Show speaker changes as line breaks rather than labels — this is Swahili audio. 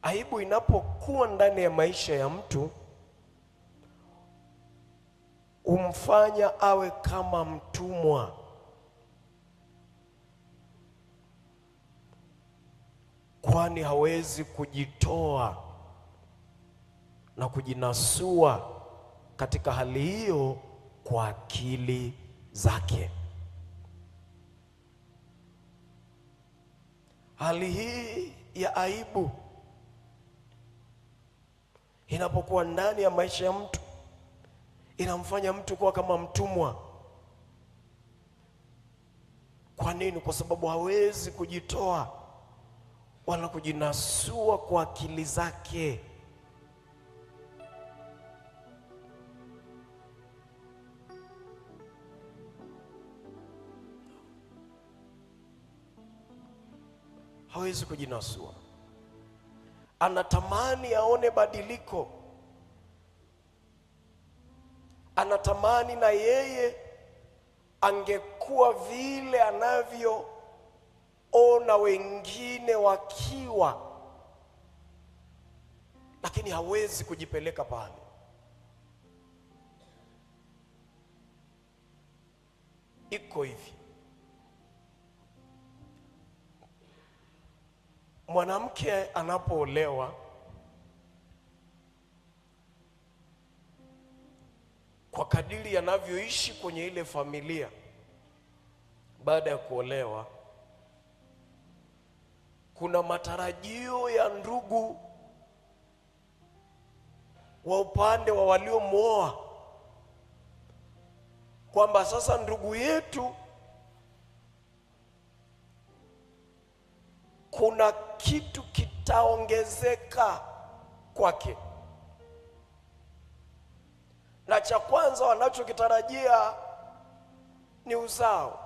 Aibu inapokuwa ndani ya maisha ya mtu umfanya awe kama mtumwa. Kwani hawezi kujitoa na kujinasua katika hali hiyo kwa akili zake. Hali hii ya aibu inapokuwa ndani ya maisha ya mtu inamfanya mtu kuwa kama mtumwa. Kwa nini? Kwa sababu hawezi kujitoa wala kujinasua kwa akili zake. Hawezi kujinasua. Anatamani aone badiliko. Anatamani na yeye angekuwa vile anavyoona wengine wakiwa, lakini hawezi kujipeleka pale. Iko hivi, mwanamke anapoolewa kwa kadiri anavyoishi kwenye ile familia baada ya kuolewa, kuna matarajio ya ndugu wa upande wa waliomwoa kwamba sasa ndugu yetu kuna kitu kitaongezeka kwake, na cha kwanza wanachokitarajia ni uzao.